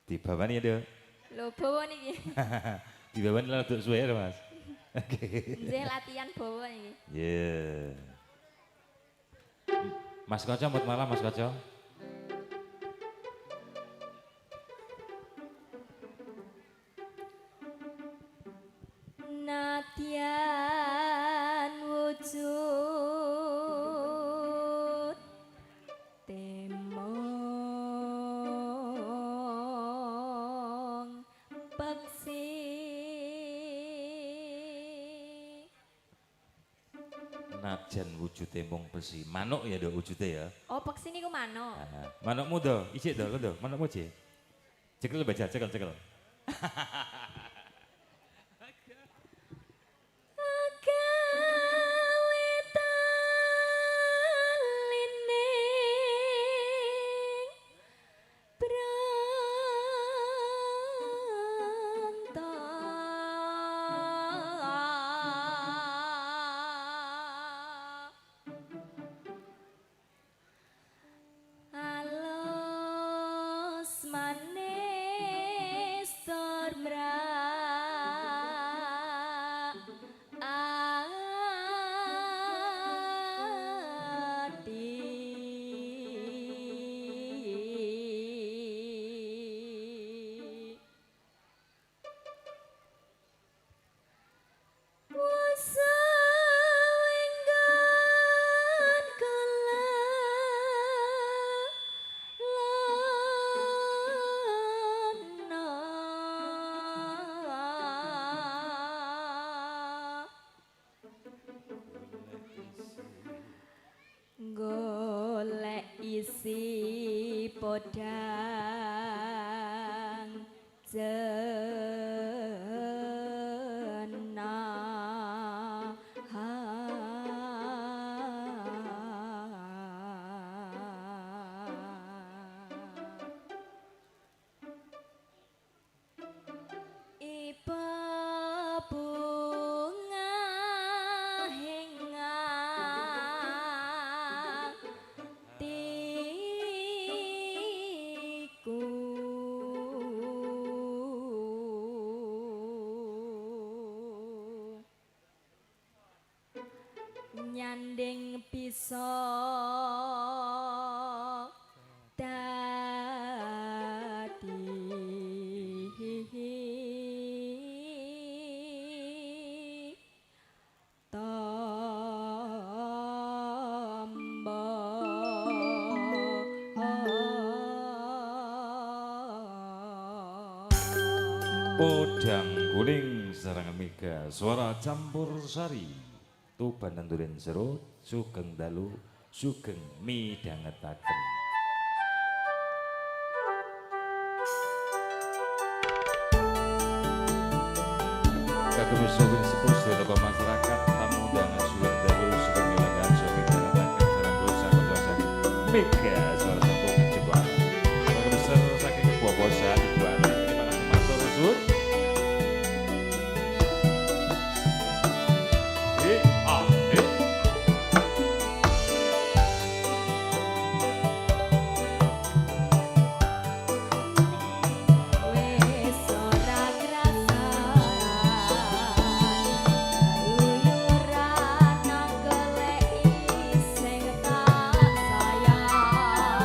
Dibawani ya, Dok. Lho bawa niki. Dibawani lah untuk suwe Mas. Oke. Nggih latihan bawa niki. Yeah. Mas Koco buat malam Mas Koco. Nadyan wujud temong peksi Najan wujude mung besi. Manuk ya Dok wujude ya. oh peksi niku manuk Manukmu do, isik do, lo do, manukmu je. Cekel baca, cekel. golek isi podang nyanding bisa dadi tamba Podang guling serangan mega, suara campur sari. Tuban nandurin serut, sugeng dalu, sugeng midhangetaken. Kagem sugeng sepuh sedaya masyarakat, tamu undangan sugeng dalu, sugeng milangan, sugeng midhangetaken sareng dosa kanca saking mega suara campur kecewa. Kagem besar saking Bobosan Ibu Ani, terima kasih matur nuwun. sayang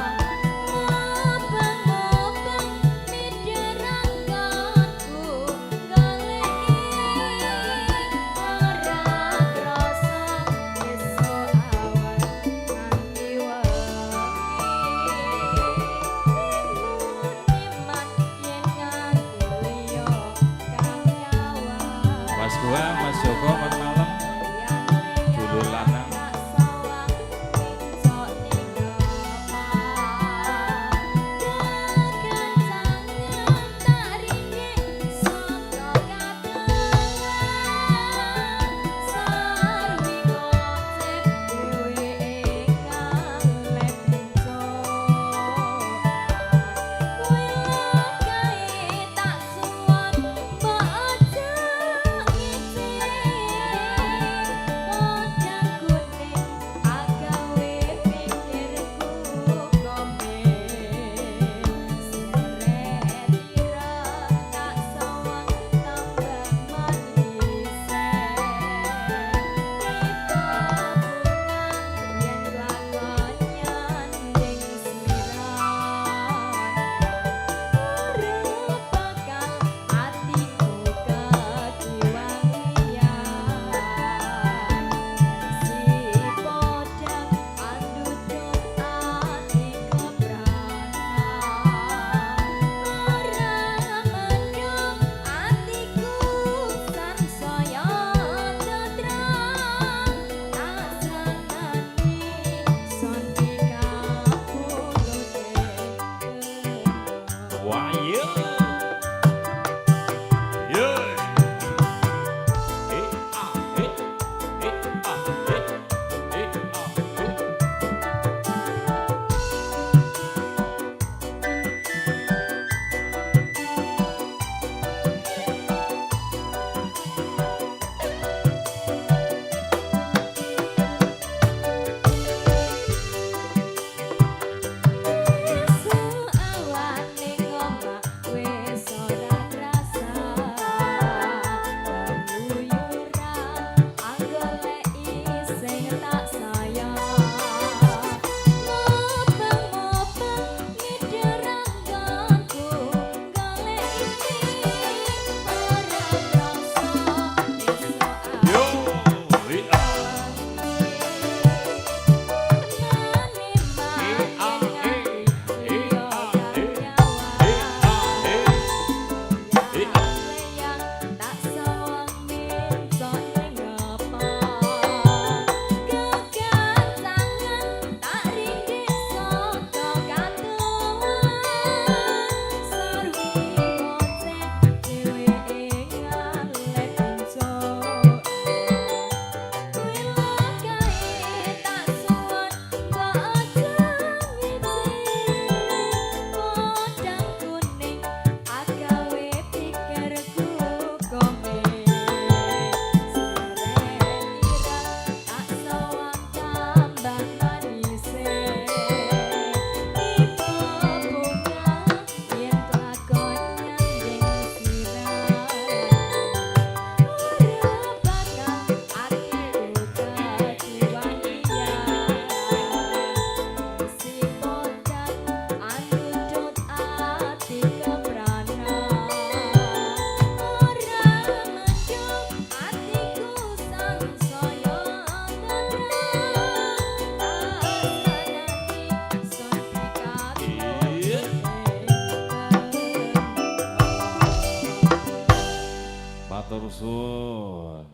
Matur suwun.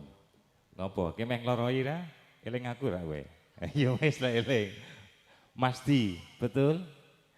Napa? Ki meh lara ira? Eling aku ra kowe. Ya wis lah eling. Mas Di, betul?